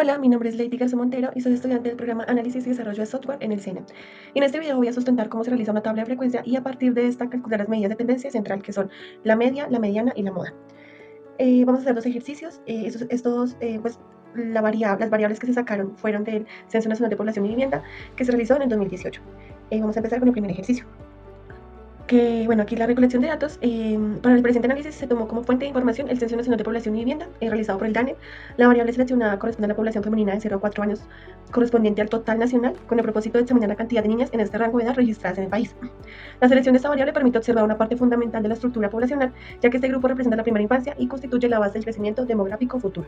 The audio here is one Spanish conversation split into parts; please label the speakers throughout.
Speaker 1: Hola, mi nombre es Lady Garza Montero y soy estudiante del programa Análisis y Desarrollo de Software en el SENA. Y en este video voy a sustentar cómo se realiza una tabla de frecuencia y a partir de esta calcular las medidas de tendencia central que son la media, la mediana y la moda. Vamos a hacer dos ejercicios. Las variables que se sacaron fueron del Censo Nacional de Población y Vivienda que se realizó en el 2018. Vamos a empezar con el primer ejercicio. Aquí la recolección de datos, para el presente análisis se tomó como fuente de información el Censo Nacional de Población y Vivienda, realizado por el DANE. La variable seleccionada corresponde a la población femenina de 0 a 4 años, correspondiente al total nacional, con el propósito de examinar la cantidad de niñas en este rango de edad registradas en el país. La selección de esta variable permite observar una parte fundamental de la estructura poblacional, ya que este grupo representa la primera infancia y constituye la base del crecimiento demográfico futuro.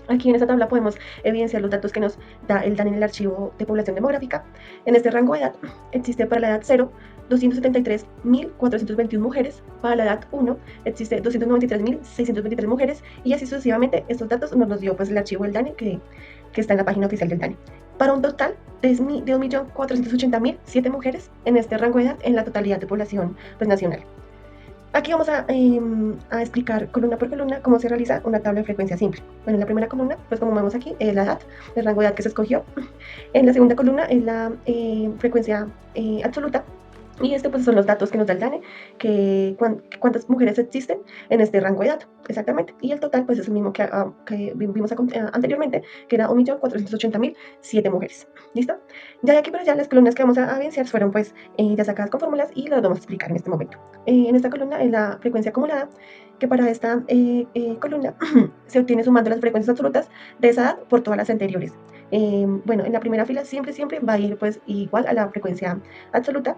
Speaker 1: Aquí en esta tabla podemos evidenciar los datos que nos da el DANE en el archivo de población demográfica. En este rango de edad existe para la edad 0 273.421 mujeres, para la edad 1 existe 293.623 mujeres y así sucesivamente. Estos datos nos los dio pues el archivo del DANE que está en la página oficial del DANE. Para un total de 1.480.007 mujeres en este rango de edad en la totalidad de población pues, nacional. Aquí vamos a explicar columna por columna cómo se realiza una tabla de frecuencia simple. Bueno, en la primera columna, pues como vemos aquí, es la edad, el rango de edad que se escogió. En la segunda columna es la frecuencia absoluta. Y pues son los datos que nos da el DANE, cuántas mujeres existen en este rango de edad, exactamente. Y el total pues es el mismo que vimos anteriormente, que era 1.480.007 mujeres. ¿Listo? Ya de aquí para allá las columnas que vamos a evidenciar fueron pues ya sacadas con fórmulas y las vamos a explicar en este momento. En esta columna es la frecuencia acumulada, que para esta columna se obtiene sumando las frecuencias absolutas de esa edad por todas las anteriores. En la primera fila siempre va a ir pues igual a la frecuencia absoluta,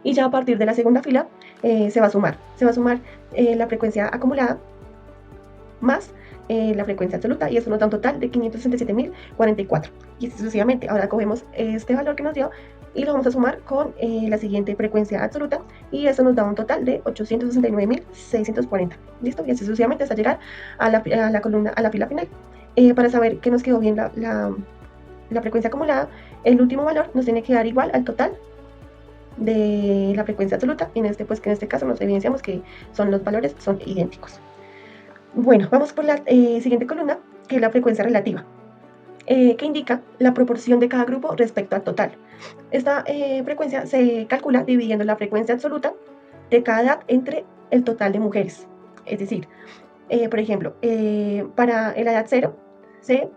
Speaker 1: y ya a partir de la segunda fila se va a sumar la frecuencia acumulada más la frecuencia absoluta, y eso nos da un total de 567.044, y así sucesivamente. Ahora cogemos este valor que nos dio y lo vamos a sumar con la siguiente frecuencia absoluta, y eso nos da un total de 869.640. ¿Listo? Y así sucesivamente hasta llegar a la columna, a la fila final. Para saber que nos quedó bien la frecuencia acumulada, el último valor nos tiene que dar igual al total de la frecuencia absoluta, y que en este caso nos evidenciamos que los valores son idénticos. Bueno, vamos por la siguiente columna, que es la frecuencia relativa, que indica la proporción de cada grupo respecto al total. Esta frecuencia se calcula dividiendo la frecuencia absoluta de cada edad entre el total de mujeres. Es decir, por ejemplo, para la edad 0 se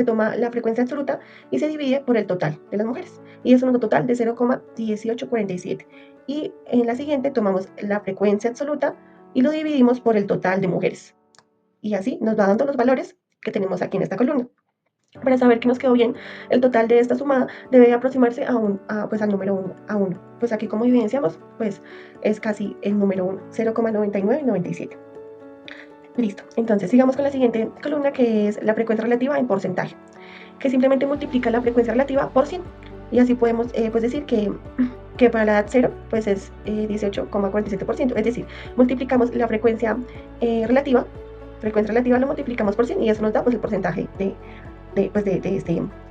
Speaker 1: toma la frecuencia absoluta y se divide por el total de las mujeres, y es un total de 0,1847. Y en la siguiente tomamos la frecuencia absoluta y lo dividimos por el total de mujeres, y así nos va dando los valores que tenemos aquí en esta columna. Para saber que nos quedó bien, el total de esta sumada debe aproximarse al número 1, a 1. Pues aquí, como evidenciamos, pues es casi el número 1, 0,9997. Listo. Entonces sigamos con la siguiente columna, que es la frecuencia relativa en porcentaje, que simplemente multiplica la frecuencia relativa por 100. Y así podemos decir que para la edad 0 pues es 18,47%. Es decir, multiplicamos la frecuencia relativa lo multiplicamos por 100, y eso nos da pues el porcentaje de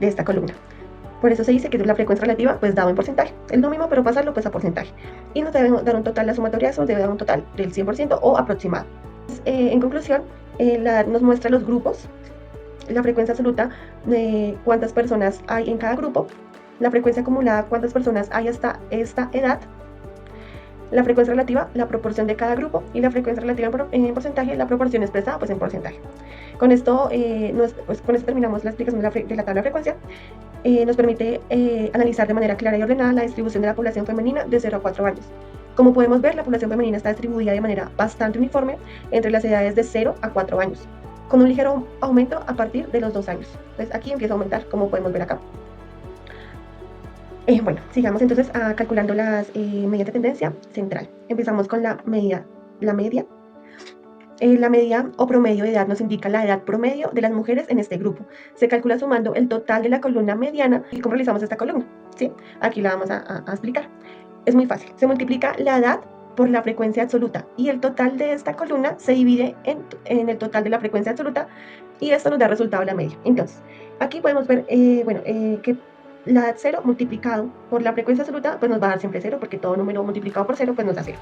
Speaker 1: esta columna. Por eso se dice que la frecuencia relativa pues dado en porcentaje. Es lo mismo, pero pasarlo pues a porcentaje. Y nos debe dar un total, la sumatoria de eso debe dar un total del 100% o aproximado. En conclusión, nos muestra los grupos, la frecuencia absoluta de cuántas personas hay en cada grupo, la frecuencia acumulada, cuántas personas hay hasta esta edad, la frecuencia relativa, la proporción de cada grupo, y la frecuencia relativa en porcentaje, la proporción expresada pues en porcentaje. Con esto, con esto terminamos la explicación de la tabla de frecuencia. Nos permite analizar de manera clara y ordenada la distribución de la población femenina de 0 a 4 años. Como podemos ver, la población femenina está distribuida de manera bastante uniforme entre las edades de 0 a 4 años, con un ligero aumento a partir de los 2 años. Entonces aquí empieza a aumentar, como podemos ver acá. Sigamos entonces calculando las medidas de tendencia central. Empezamos con la media. La media o promedio de edad nos indica la edad promedio de las mujeres en este grupo. Se calcula sumando el total de la columna mediana. ¿Y cómo realizamos esta columna? ¿Sí? Aquí la vamos a explicar. Es muy fácil. Se multiplica la edad por la frecuencia absoluta, y el total de esta columna se divide en el total de la frecuencia absoluta, y esto nos da resultado la media. Entonces, aquí podemos ver que la edad 0 multiplicado por la frecuencia absoluta pues nos va a dar siempre 0, porque todo número multiplicado por 0 pues nos da 0.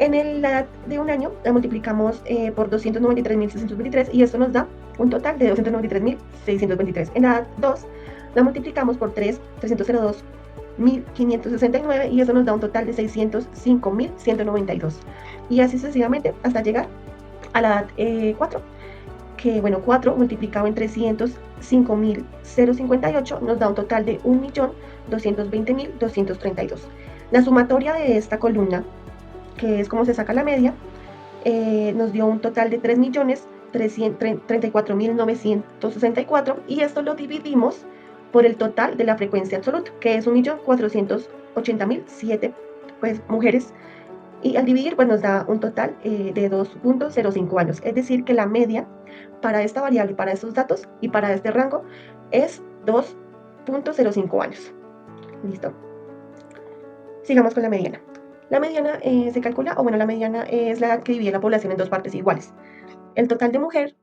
Speaker 1: La edad de un año la multiplicamos por 293.623 y esto nos da un total de 293.623. En la edad 2 la multiplicamos por 302.569 y eso nos da un total de 605.192. Y así sucesivamente hasta llegar a la edad 4, que bueno, 4 multiplicado en 305.058 nos da un total de 1.220.232. La sumatoria de esta columna, que es como se saca la media, nos dio un total de 3.034.964 y esto lo dividimos por el total de la frecuencia absoluta, que es 1.480.007 pues, mujeres, y al dividir pues nos da un total de 2.05 años, es decir que la media para esta variable, para estos datos y para este rango es 2.05 años. ¿Listo? Sigamos con la mediana. La mediana se calcula, o bueno, la mediana es la edad que divide la población en dos partes iguales. El total de mujeres,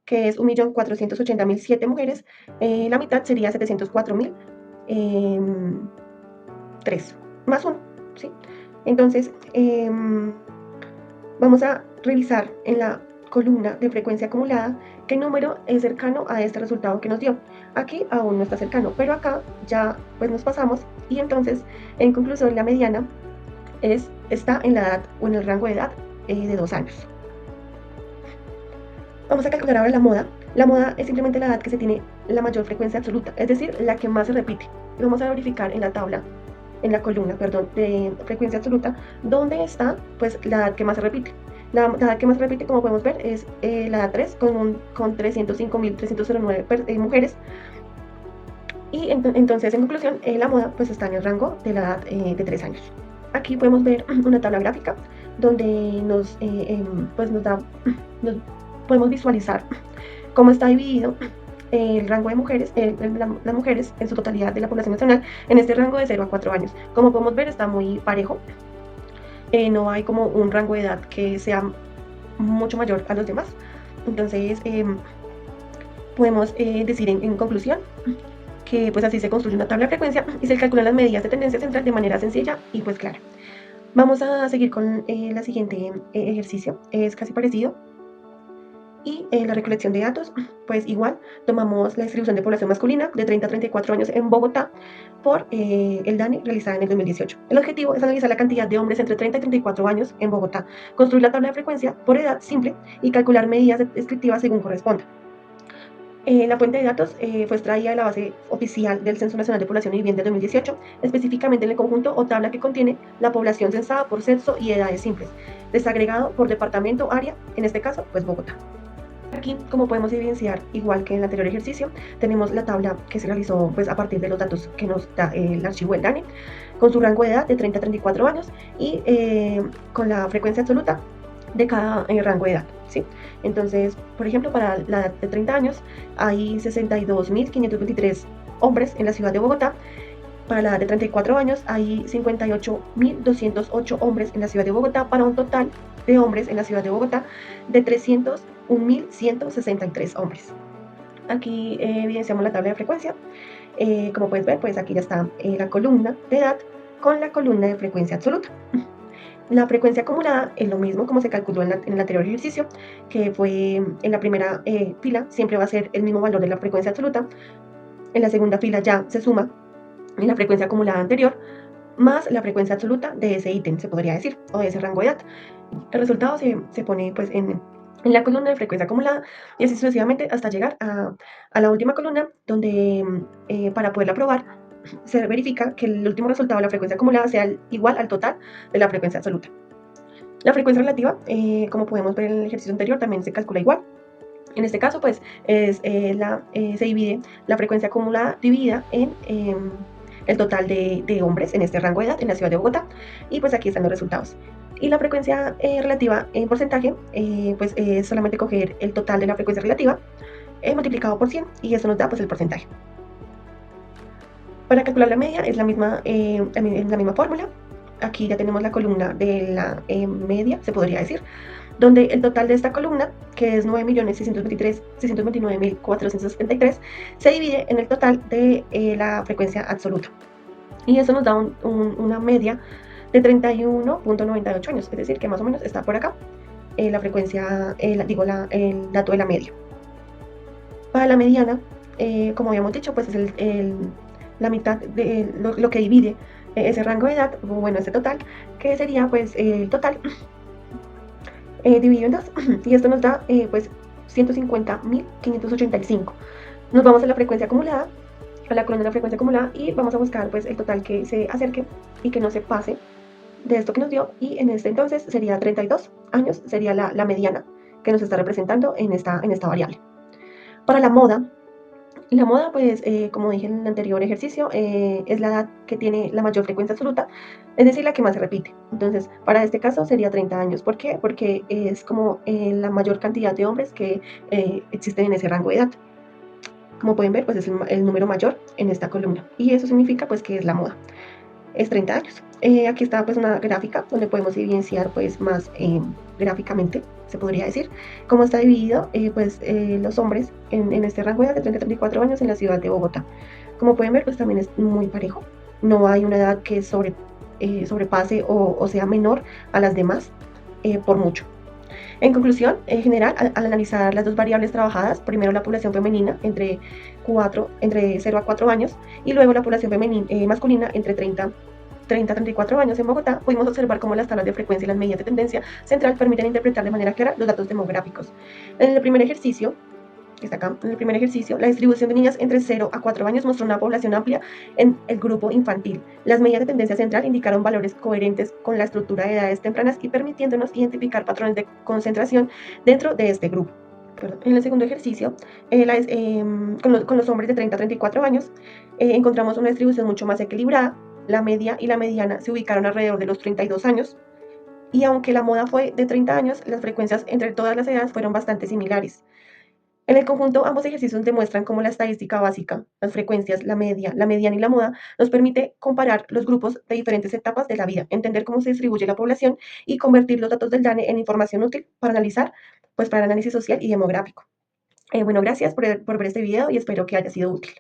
Speaker 1: que es 1.480.007 mujeres, la mitad sería 704.003, más 1, ¿sí? Entonces, vamos a revisar en la columna de frecuencia acumulada qué número es cercano a este resultado que nos dio. Aquí aún no está cercano, pero acá ya pues nos pasamos y entonces, en conclusión, la mediana está en la edad o en el rango de edad de 2 años. Vamos a calcular ahora la moda. La moda es simplemente la edad que se tiene la mayor frecuencia absoluta, es decir, la que más se repite. Y vamos a verificar en la tabla, en la columna, perdón, de frecuencia absoluta, dónde está pues la edad que más se repite. La edad que más se repite, como podemos ver, es la edad 3 con 305.309 mujeres. Y entonces, en conclusión, la moda pues está en el rango de la edad de 3 años. Aquí podemos ver una tabla gráfica donde pues podemos visualizar cómo está dividido el rango de mujeres, las mujeres en su totalidad de la población nacional en este rango de 0 a 4 años. Como podemos ver, está muy parejo. No hay como un rango de edad que sea mucho mayor a los demás. Entonces, podemos decir en conclusión que pues así se construye una tabla de frecuencia y se calculan las medidas de tendencia central de manera sencilla y pues clara. Vamos a seguir con la siguiente ejercicio, es casi parecido. Y la recolección de datos, pues igual tomamos la distribución de población masculina de 30 a 34 años en Bogotá por el DANE realizada en el 2018. El objetivo es analizar la cantidad de hombres entre 30 y 34 años en Bogotá, construir la tabla de frecuencia por edad simple y calcular medidas descriptivas según corresponda. La fuente de datos fue extraída de la base oficial del Censo Nacional de Población y Vivienda del 2018, específicamente en el conjunto o tabla que contiene la población censada por sexo y edades simples, desagregado por departamento, área, en este caso, pues Bogotá. Aquí, como podemos evidenciar, igual que en el anterior ejercicio, tenemos la tabla que se realizó pues, a partir de los datos que nos da el archivo del DANE, con su rango de edad de 30 a 34 años y con la frecuencia absoluta de cada rango de edad, ¿sí? Entonces, por ejemplo, para la edad de 30 años hay 62.523 hombres en la ciudad de Bogotá. Para la edad de 34 años hay 58.208 hombres en la ciudad de Bogotá, para un total de hombres en la ciudad de Bogotá de 301.163 hombres. Aquí evidenciamos la tabla de frecuencia. Como puedes ver, pues aquí ya está la columna de edad con la columna de frecuencia absoluta. La frecuencia acumulada es lo mismo como se calculó en el anterior ejercicio, que fue en la primera fila, siempre va a ser el mismo valor de la frecuencia absoluta. En la segunda fila ya se suma la frecuencia acumulada anterior, más la frecuencia absoluta de ese ítem, se podría decir, o de ese rango de edad. El resultado se pone pues en la columna de frecuencia acumulada y así sucesivamente hasta llegar a la última columna, donde para poderla probar se verifica que el último resultado de la frecuencia acumulada sea igual al total de la frecuencia absoluta. La frecuencia relativa, como podemos ver en el ejercicio anterior, también se calcula igual. En este caso, pues, se divide la frecuencia acumulada dividida en el total de hombres en este rango de edad en la ciudad de Bogotá. Y pues aquí están los resultados. Y la frecuencia relativa en porcentaje, pues es solamente coger el total de la frecuencia relativa multiplicado por 100 y eso nos da pues el porcentaje. Para calcular la media es la misma fórmula. Aquí ya tenemos la columna de la media, se podría decir, donde el total de esta columna, que es 9.629.473, se divide en el total de la frecuencia absoluta. Y eso nos da una media de 31,98 años, es decir, que más o menos está por acá la frecuencia, el dato de la media. Para la mediana, como habíamos dicho, pues es la mitad de lo que divide ese rango de edad, o bueno, ese total, que sería pues el total dividido en dos, y esto nos da pues 150.585. Nos vamos a la frecuencia acumulada, a la columna de la frecuencia acumulada, y vamos a buscar pues el total que se acerque y que no se pase de esto que nos dio, y en este entonces sería 32 años, sería la mediana que nos está representando en esta variable. Para la moda, pues, como dije en el anterior ejercicio, es la edad que tiene la mayor frecuencia absoluta, es decir, la que más se repite. Entonces, para este caso sería 30 años. ¿Por qué? Porque es como la mayor cantidad de hombres que existen en ese rango de edad. Como pueden ver, pues es el número mayor en esta columna. Y eso significa pues que es la moda. Es 30 años. Aquí está pues una gráfica donde podemos evidenciar pues más gráficamente, se podría decir, cómo está dividido pues los hombres en este rango de edad de 30 a 34 años en la ciudad de Bogotá. Como pueden ver, pues también es muy parejo. No hay una edad que sobrepase o sea menor a las demás por mucho. En conclusión, en general, al analizar las dos variables trabajadas, primero la población femenina entre 0 a 4 años y luego la población masculina entre 30 a 34 años en Bogotá, pudimos observar cómo las tablas de frecuencia y las medidas de tendencia central permiten interpretar de manera clara los datos demográficos. En el primer ejercicio, que está acá, en el primer ejercicio, la distribución de niñas entre 0 a 4 años mostró una población amplia en el grupo infantil. Las medidas de tendencia central indicaron valores coherentes con la estructura de edades tempranas y permitiéndonos identificar patrones de concentración dentro de este grupo. En el segundo ejercicio, con los hombres de 30 a 34 años, encontramos una distribución mucho más equilibrada. La media y la mediana se ubicaron alrededor de los 32 años. Y aunque la moda fue de 30 años, las frecuencias entre todas las edades fueron bastante similares. En el conjunto, ambos ejercicios demuestran cómo la estadística básica, las frecuencias, la media, la mediana y la moda, nos permite comparar los grupos de diferentes etapas de la vida, entender cómo se distribuye la población y convertir los datos del DANE en información útil para analizar, pues para el análisis social y demográfico. Bueno, gracias por ver este video y espero que haya sido útil.